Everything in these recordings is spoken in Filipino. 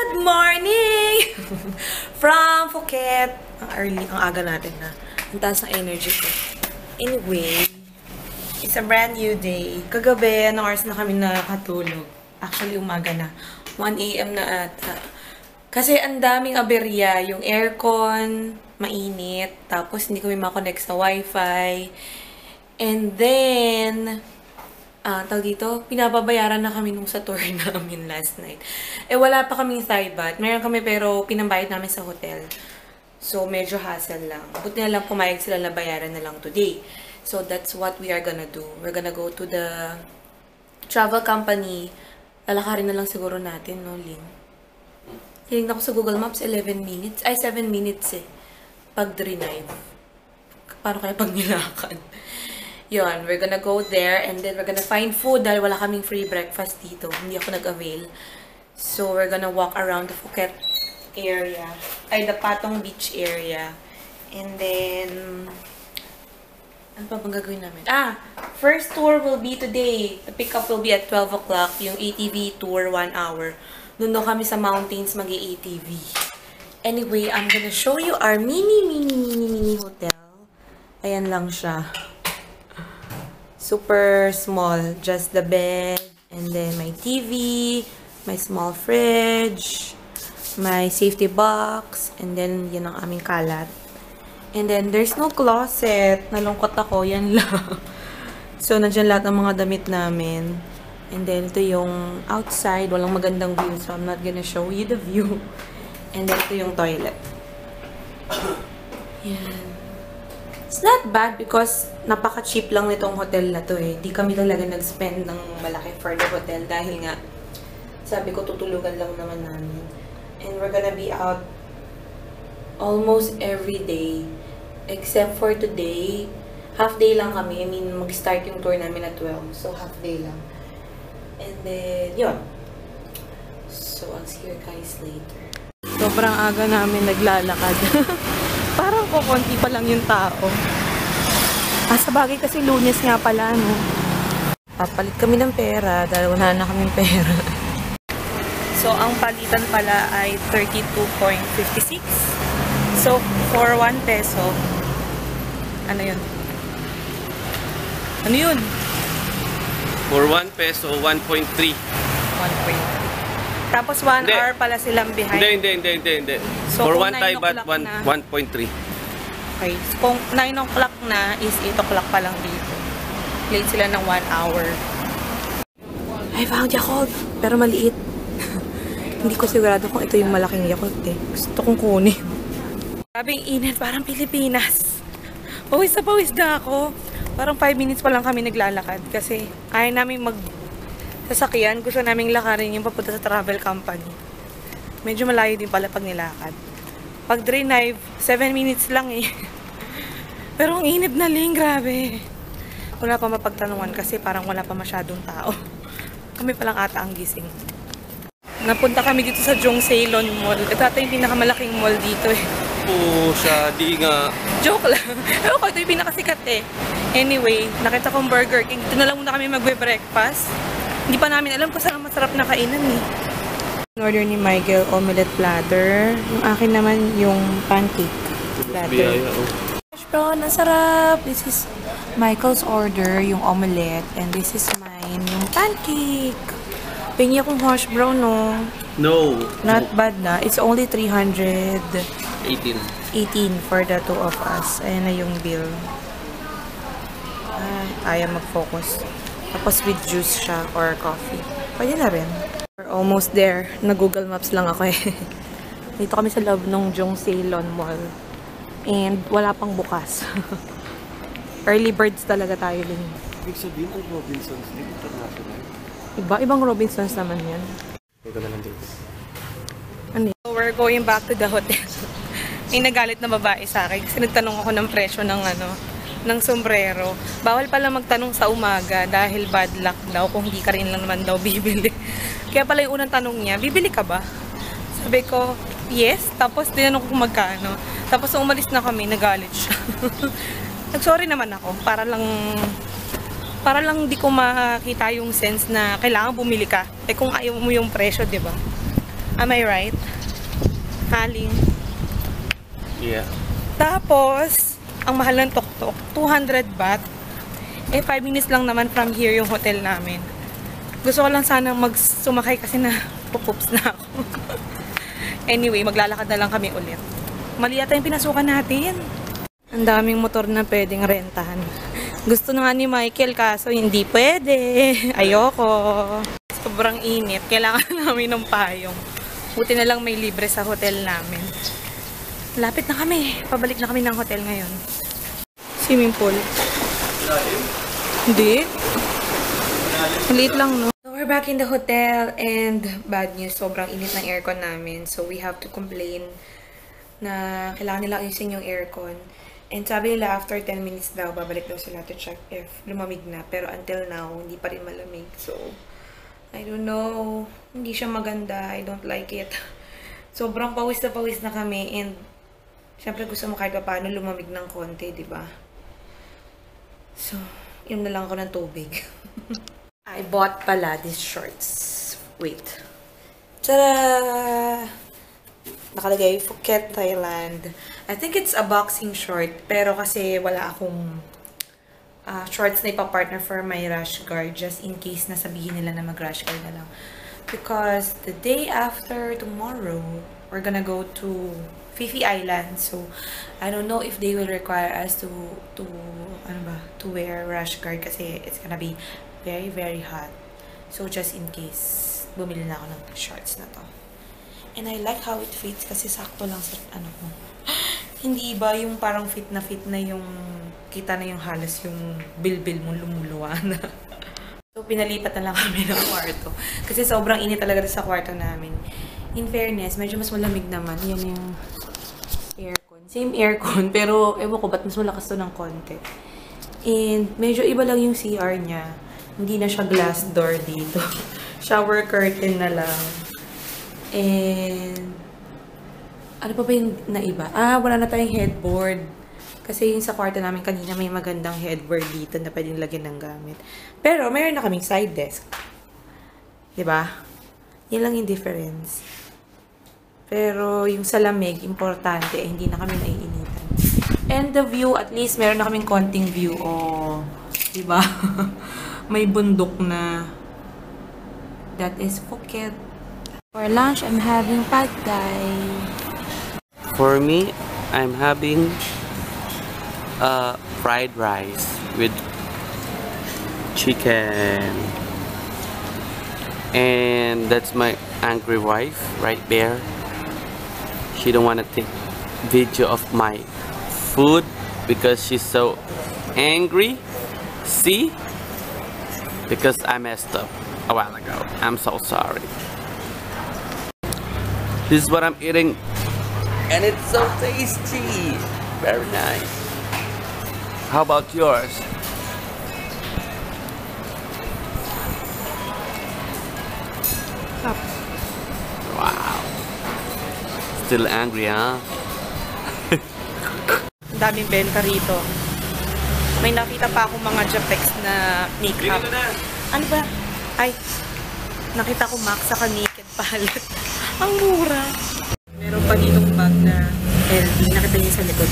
Good morning! From Phuket. Ang early, ang aga natin na. Ang taas ng energy ko. Anyway, it's a brand new day. Kagabi, anong oras na kami nakatulog? Actually, umaga na. 1 AM na ata. Kasi ang daming aberya. Yung aircon, mainit. Tapos, hindi kami makonect sa wifi. And then, tawag dito, pinababayaran na kami nung sa tour namin last night. Eh, wala pa kaming thigh bath. Meron kami pero pinambayad namin sa hotel. So, medyo hassle lang. Buti na lang pumayag sila na bayaran na lang today. So, that's what we are gonna do. We're gonna go to the travel company. Lalakarin na lang siguro natin, no, Lin? Tinignan ko sa Google Maps, 11 minutes. Ay, 7 minutes eh. Pag drive. Paano kaya pag nilakad? Yun, we're gonna go there and then we're gonna find food dahil wala kaming free breakfast dito. Hindi ako nag-avail. So, we're gonna walk around the Phuket area. Ay, the Patong Beach area. And then, ano pa bang gagawin namin? First tour will be today. The pickup will be at 12 o'clock. Yung ATV tour, 1 hour. Doon daw kami sa mountains mag-ATV. Anyway, I'm gonna show you our mini hotel. Ayan lang siya. Super small. Just the bed. And then my TV. My small fridge. My safety box. And then, yan ang aming kalat. And then, there's no closet. Nalungkot ako. Yan lang. So, nandiyan lahat ng mga damit namin. And then, ito yung outside. Walang magandang view. So, I'm not gonna show you the view. And then, ito yung toilet. Yan. It's not bad because napaka-cheap lang nitong hotel na to eh. Di kami talaga nag-spend ng malaki for the hotel dahil nga sabi ko tutulugan lang naman namin. And we're gonna be out almost every day except for today. Half day lang kami. I mean, mag-start yung tour namin at 12. So, half day lang. And then, yun. So, I'll see you guys later. Sobrang aga namin naglalakad. Parang kukunti pa lang yung tao. Sa bagay kasi Lunes nga pala, no? Papalit kami ng pera dahil wala na kaming pera. So, ang palitan pala ay 32.56. So, for 1 peso, ano yun? Ano yun? For 1 peso, 1.3. 1.3. Tapos 1 hour pala silang behind. Hindi. So, for kung 1 Thai baht, 1.3. Okay. So, kung 9 o'clock na, is 8 o'clock pa lang dito. Late sila ng 1 hour. I found Yakult, pero maliit. Hindi ko sigurado kung ito yung malaking Yakult eh. Gusto kong kunin. Grabing init, parang Pilipinas. Pawis na ako. Parang 5 minutes pa lang kami naglalakad. Kasi ayaw namin sasakyan, gusto naming lakarin yung papunta sa travel company. Medyo malayo din pala pag nilakad. Pag drive, 7 minutes lang eh. Pero ang init na ling, grabe. Wala pa mapagtanungan kasi parang wala pa masyadong tao. Kami palang ata ang gising. Napunta kami dito sa Jung Ceylon Mall. Ito ata yung pinakamalaking mall dito eh. Oo, siya, di nga. Joke lang. Pero ito yung pinakasikat eh. Anyway, nakita kong Burger King. Dito na lang muna kami magbe-breakfast. Hindi pa namin alam kung saan masarap na kainan eh. In-order ni Michael, omelette platter. Yung akin naman, yung pancake platter. Gosh bro, nasarap! This is Michael's order, yung omelette. And this is mine, yung pancake. Pingi akong hash brown, no? No. Not bad na. It's only 318 18. for the 2 of us. Ayan na yung bill. Ayaw mag-focus. Tapos with juice siya or coffee. Pwede na rin. We're almost there. Nag-Google Maps lang ako eh. Dito kami sa loob ng Jung Ceylon Mall. And wala pang bukas. Early birds talaga tayo din. Ibig sabihin ang Robinsons din international. Ibang Robinsons naman yan. Ito na lang dito. Ano? So we're going back to the hotel. May nagalit na babae sa akin kasi nagtanong ako ng presyo ng ng sombrero. Bawal pala magtanong sa umaga dahil bad luck daw kung hindi ka rin lang naman daw bibili. Kaya pala yung unang tanong niya, bibili ka ba? Sabi ko, yes. Tapos tinanong ko kung magkano. Tapos umalis na kami, nagalit siya. Nag-sorry naman ako para lang di ko makita yung sense na kailangan bumili ka. Eh kung ayaw mo yung presyo, 'di ba? Am I right? Haling. Yeah. Tapos, ang mahal ng tok-tok, 200 baht. 5 minutes lang naman from here yung hotel namin. Gusto ko lang sana sumakay kasi na pupups na ako. Anyway, maglalakad na lang kami ulit. Mali yata yung pinasukan natin. Ang daming motor na pwedeng rentahan. Gusto na nga ni Michael kaso hindi pwede. Ayoko. Sobrang init. Kailangan namin ng payong. Buti na lang may libre sa hotel namin. Lapit na kami. Pabalik na kami ng hotel ngayon. Swimming pool. Hindi. Maliit lang, no? So, we're back in the hotel and bad news. Sobrang init ng aircon namin. So, we have to complain na kailangan nila ayusin yung aircon. And sabi nila after 10 minutes daw, babalik daw sila to check if lumamig na. Pero until now, hindi pa rin malamig. So, I don't know. Hindi siya maganda. I don't like it. Sobrang pawis na kami. And, syempre gusto mo kahit pa paano lumamig ng konti, di ba? So, inom na lang ako ng tubig. I bought pala these shorts. Wait. Tada! Nakalagay, Phuket, Thailand. I think it's a boxing short. Pero kasi wala akong shorts na ipapartner for my rash guard. Just in case na sabihin nila na mag-rash guard na lang. Because the day after tomorrow, we're gonna go to Phi Island. So, I don't know if they will require us to wear rash guard kasi it's gonna be very, very hot. So, just in case, bumili na ako ng shorts na to. And I like how it fits kasi sakto lang sa ano ko. Hindi ba yung parang fit na yung kita na yung halos yung bilbil mo lumuluwa na. So, pinalipat na lang kami ng kwarto. Kasi sobrang init talaga sa kwarto namin. In fairness, medyo mas malamig naman. Yan yung aircon. Same aircon, pero ewan ko ba't mas malakas to ng konti. And medyo iba lang yung CR niya. Hindi na siya glass door dito. Shower curtain na lang. And ano pa ba yung naiba? Wala na tayong headboard. Kasi yung sa kwarto namin kanina may magandang headboard dito na pwedeng lagyan ng gamit. Pero mayroon na kaming side desk. Diba? Yan lang yung difference. Pero yung sa lamig, importante, hindi na kami naiinitan. And the view, at least meron na kaming konting view. Oh, diba? May bundok na. That is Phuket. For lunch, I'm having pad thai. For me, I'm having fried rice with chicken. And that's my angry wife right there. She don't want to take video of my food because she's so angry. See? Because I messed up a while ago. I'm so sorry. This is what I'm eating. And it's so tasty. Very nice. How about yours? Wow. Still angry, huh? Ang daming benta rito. May nakita pa akong mga Japex na makeup. Ano ba? Ay, nakita ko MAC sa naked palette. Ang mura. Meron pa ditong bag na LV. Nakita niyo sa likod.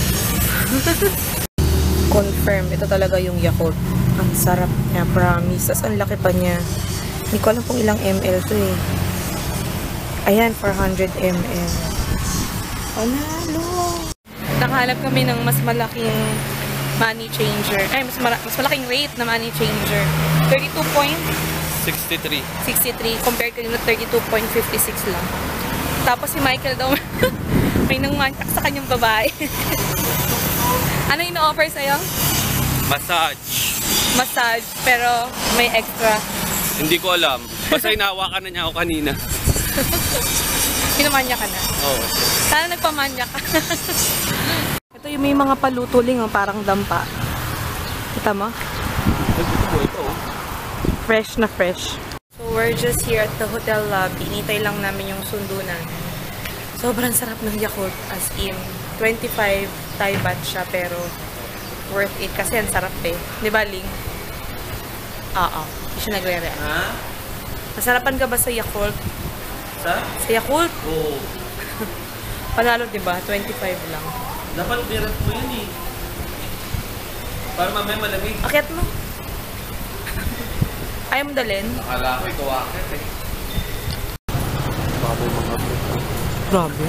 Confirm. Ito talaga yung Yakult. Ang sarap niya. Promise. As ang laki pa niya. Hindi ko alam kung ilang ml to eh. Ayan, 400 ml. Panalo! Nakahanap kami ng mas malaking money changer. Ay, mas malaking rate na money changer. 63. 63 compared ko yung 32.56 lang. Tapos si Michael daw may nangmanyak sa kanyang babae. Ano yung na-offer sa'yo? Massage. Massage, pero may extra. Hindi ko alam. Basta inawakan na niya ako kanina. Pinamanya ka na? Oo. Sana nagpamanya ka. Ito yung may mga palutuling, parang dampa. Kita mo? Ito. Fresh na fresh. So, we're just here at the hotel lobby. Initay lang namin yung sundo namin. Sobrang sarap ng Yakult. As in, 25 Thai baht siya, pero worth it kasi ang sarap eh. Di ba, Ling? Oo. Hindi siya nagre-react. Ha? Masarapan ka ba sa Yakult? Basta? Sa Yakult. Oo. Panalo, diba? 25 lang. Dapat birat mo yun eh. Para mamaya malamig. Akyat mo. Ayaw mo dalhin? Akala ko ikaw akit eh. Baka may mga upload. Grabe.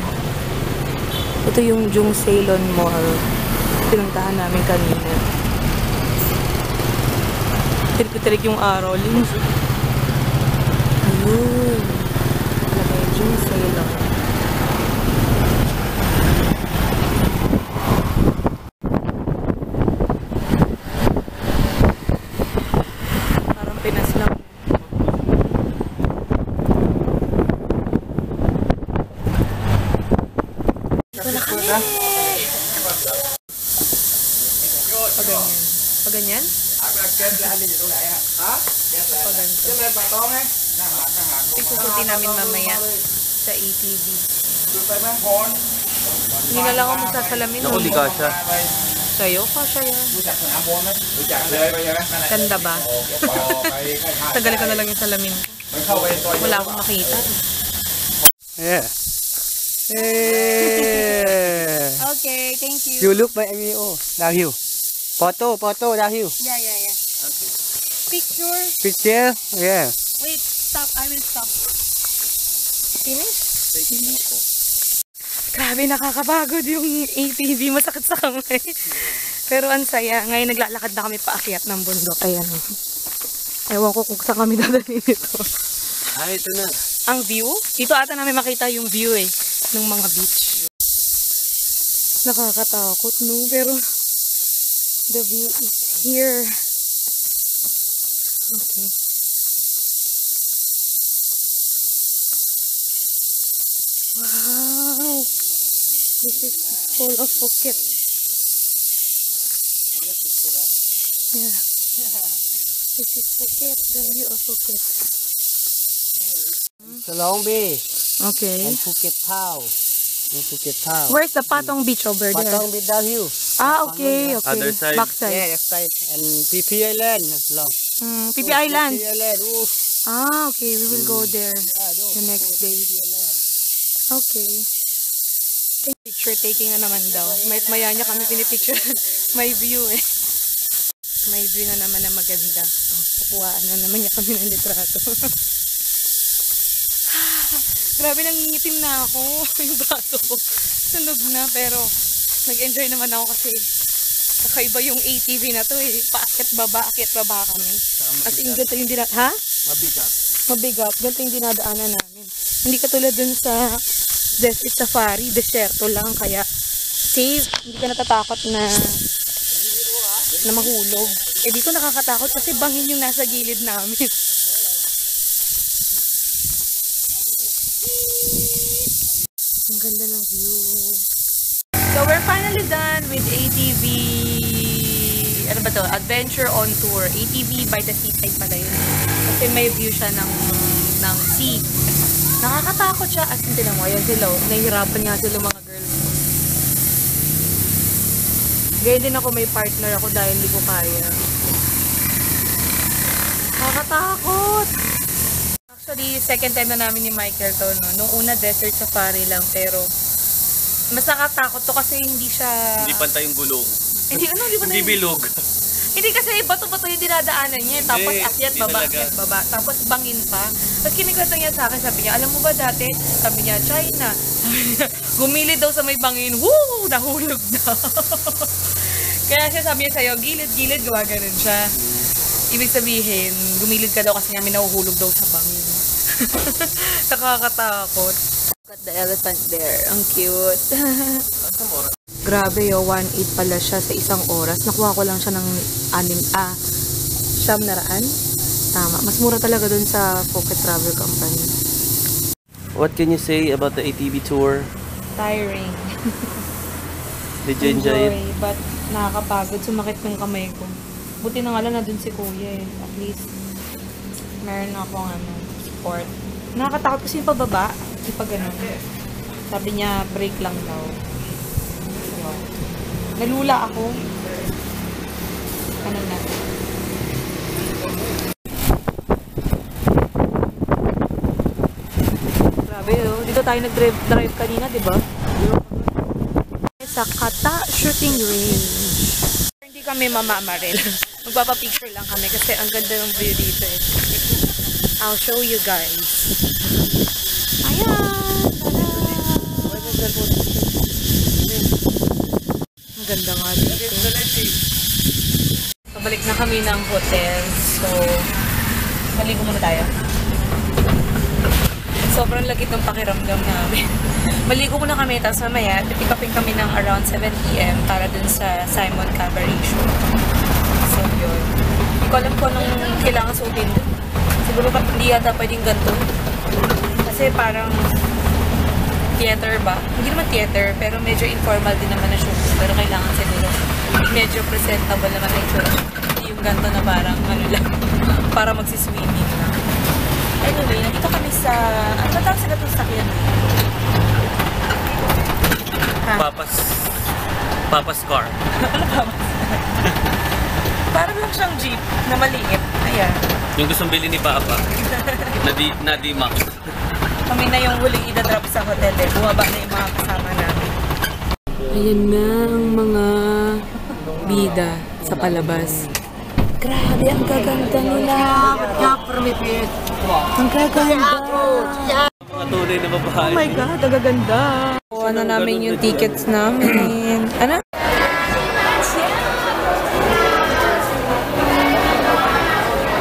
Ito yung Jung Ceylon Mall. Pinuntahan namin kanina. Tirik-tirik yung araw. Lins. Ayun. Talaga yung Jung Ceylon. Parang Pinas lang. Ito na kami! Paganyan? Paganyan? Paganto. Isusuti namin mamaya sa ATV. Hindi na lang ako magsasalamin. Naku, di kasha. Sa'yo, kasha yan. Ganda ba? Tagal ko na lang yung salamin ko. Wala akong makita. Yeah. Hey. Okay, thank you. You look my video. Dahil. Photo, dahil. Yeah. Picture. Picture? Yeah. Wait, stop. I will stop. Finish? Grabe, nakakapagod yung ATV. Masakit sa kamay. Pero ang saya. Ngayon naglalakad na kami paakyat ng bundok. Ayan o. Ewan ko kung saan kami dadalhin ito. Ay, ito na. Ang view? Dito ata namin makita yung view eh. Ng mga beach. Nakakatakot no? Pero the view is here. Okay. Wow! This is full of Phuket. Yeah. This is Phuket, the view of Phuket. Salong Bay. Okay. And Phuket Town. And Phuket Town. Where's the Patong Beach over there? Patong Bay Dahil. Ah, okay. Other side. Backside. Yeah, left side. And PP Island. Long. PP Island. PP Island. Ooh. Ah, okay. We will go there the next day. Okay. Picture taking na naman daw. Maya niya kami pinipicture. May view eh. May view na naman na maganda. Oh, kukuhaan na naman niya kami ng litrato. Grabe, nangingitim na ako. Yung baso ko. Sunog na, pero nag-enjoy naman ako kasi kakaiba yung ATV na to eh. Paakyat baba kami. As in, ganito yung ha? Mabigat. Ganito yung dinadaanan namin. Hindi katulad dun sa Desert Safari, deserto lang, kaya safe. Hindi ka natatakot na mahulog. Eh dito nakakatakot kasi bangin yung nasa gilid namin. Ang ganda ng view. So we're finally done with ATV, ano ba to? Adventure on Tour. ATV by the seaside pala yun. Kasi may view siya ng sea. Nakakatakot siya. As in, tinan mo, ayan sila. Nahihirapan nga sila mga girls. Gaya din ako, may partner ako dahil hindi ko kaya. Nakakatakot! Actually, second time na namin ni Michael to, no? Nung una, desert safari lang, pero mas nakakatakot to kasi hindi siya... Hindi pantay yung gulong. Hindi Hindi bilog. Hindi kasi bato-bato yung dinadaanan niya. Tapos Hindi, akyat, hindi baba, talaga. akyat, baba. Tapos bangin pa. Tapos kinikwento niya sa akin, sabi niya, alam mo ba dati? Sabi niya, China. Sabi niya, gumilid daw sa may bangin. Woo! Nahulog na. Kaya siya sabi niya sa'yo, gilid, gawa ganun siya. Ibig sabihin, gumilid ka daw kasi nga may nahuhulog daw sa bangin. Nakakatakot. Got the elephant there. Ang cute. Grabe yo, 1.8 pala siya sa isang oras. Nakuha ko lang siya ng 900. Tama. Mas mura talaga dun sa Phuket Travel Company. What can you say about the ATV tour? Tiring. Did you enjoy it? But nakakapagod. Sumakit yung kamay ko. Buti na nga lang na dun si Kuya eh. At least, meron akong support. Nakakatakot kasi yung pababa. Yung pag ganun. Sabi niya, break lang daw. So, nalula ako. Ano na. Grabe, tayo nag-drive kanina, di ba? Sa Kata Shooting Range. Hindi kami mamamaril. Magpapapicture lang kami kasi ang ganda ng view dito eh. I'll show you guys. Ayan! Ang ganda nga dito. Pabalik na kami ng hotel. So, maligo muna tayo. Sobrang lagit ng pakiramdam namin. Maligo muna kami, tapos mamaya, pick upin kami ng around 7 PM para dun sa Simon Cabaret show. So, yun. Hindi ko alam kung anong kailangan suotin dun. Siguro hindi yata pwedeng ganito. Kasi parang theater ba? Hindi naman theater, pero medyo informal din naman na show. Pero kailangan siguro medyo presentable naman na itsura. Hindi yung ganito na parang ano lang, para magsiswimming lang. Anyway, nandito kami sa... Ano ba tawag sila itong sakyan? Papa's car. Parang lang siyang jeep na maliit. Ayan. Yung gustong bilhin ni Papa. na D-Max. Kami na yung huling idadrop sa hotel eh. Bumaba na yung mga kasama namin. Ayan na ang mga bida sa palabas. Grabe, ang gaganda nila. Ang gaganda. Tunay na babae. Oh my God, ang gaganda. Ano namin yung tickets namin. Ano?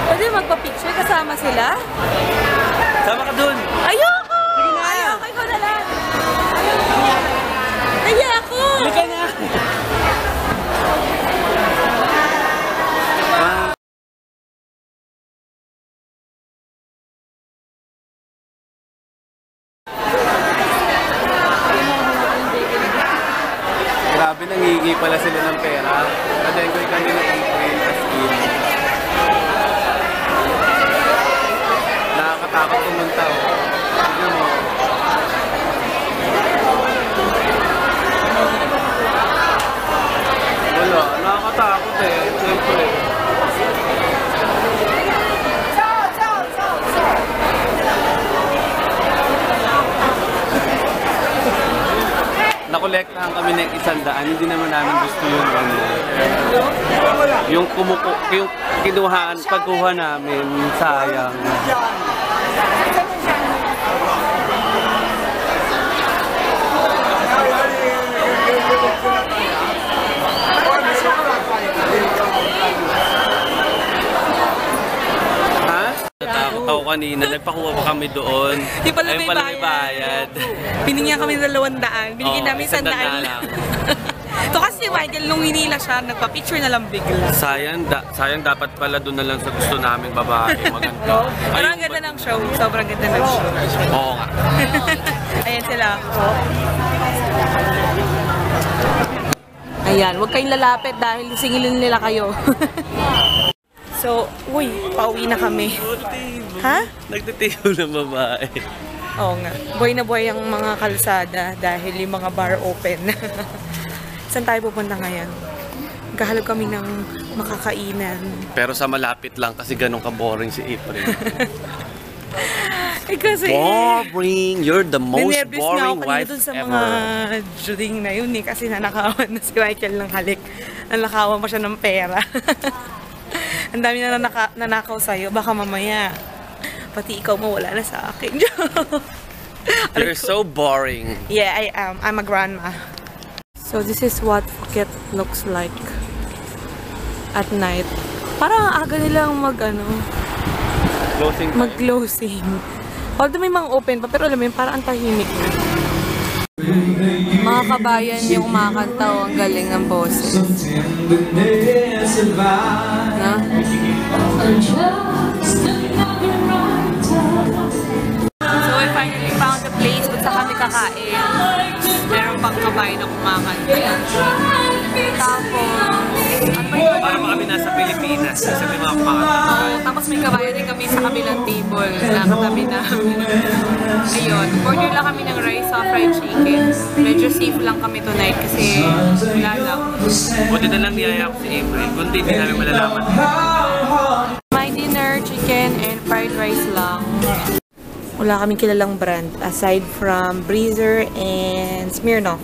Pwede magpa-picture kasama sila? Sama ka dun. Ayoko! Sige na. Ayoko, ikaw na lang. Ayoko! Halika na. Grabe, nangihingi pala sila ng pera. Nag-enjoy kami ng April as in. Nakakatakot pumunta oh. Tignan mo. Wala, nakakatakot eh. Siyempre. Nakolektahan kami ng 100. Hindi naman namin gusto yung ano. Yung kinuhaan, pagkuha namin, sayang. Natakot ako kanina, nagpakuha pa kami doon. Di pala Ayun may pala bayad. Binigyan kami ng 200. Binigyan namin 100 lang. Ito kasi si Michael, nung hinila siya, nagpa-picture na lang bigla. Sayang dapat pala doon na lang sa gusto namin babae. Maganda. Pero ang ganda ng show. Sobrang ganda ng show. Oo nga. Ayan sila. Ayan, huwag kayong lalapit dahil singilin nila kayo. So, uy, pauwi na kami. Ha? Nagtitiyo ng babae. Oo nga. Buhay na buhay ang mga kalsada dahil yung mga bar open. Saan tayo pupunta ngayon? Maghahalap kami ng makakainan. Pero sa malapit lang kasi ganun ka-boring si April. Eh kasi... Boring! You're the most boring wife dun sa ever. mga juring na yun eh. Kasi nanakawan na si Michael ng halik. Nanakawan pa siya ng pera. Ang dami na nanakaw sa'yo. Baka mamaya, pati ikaw mawala na sa akin. You're so boring. Yeah, I am. I'm a grandma. So this is what Phuket looks like at night. Parang aga nilang mag-closing. Although may mga open pa, pero alam mo yun, parang ang tahimik na. Mga kabayan yung kumakanta, ang galing ng boses. Na? So I finally found a place kung saan kami kakain. Meron pang kabayan na kumakanta. Tapos, Para kami nasa Pilipinas. Kasi may mga kumakanta. tapos may kabayan din kami sa kabilang table na katabi namin. Ayun, order lang kami ng rice sa fried chicken. Medyo safe lang kami tonight kasi wala lang. Buti na lang niyaya ko si April. Kundi hindi namin malalaman. My dinner, chicken and fried rice lang. Wala kaming kilalang brand aside from Breezer and Smirnoff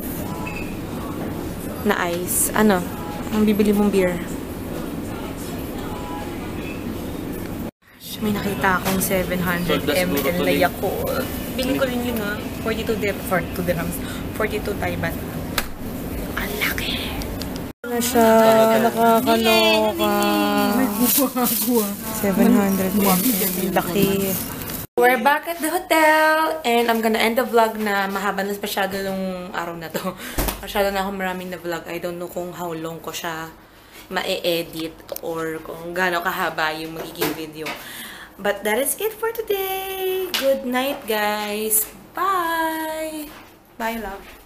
na ice. Ano? Ang bibili mong beer? May nakita akong 700 ml na Yakult. Bili ko rin yun, ha? 42 dirhams. 42 Thai-baht. Ang laki! Ano siya? Nakakaloka. 700 ml. Laki. We're back at the hotel, and I'm gonna end the vlog na mahaba na masyado nung araw na to. Masyado na ako maraming na vlog. I don't know kung how long ko siya ma-edit or kung gaano kahaba yung magiging video. But that is it for today. Good night, guys. Bye! Bye, love.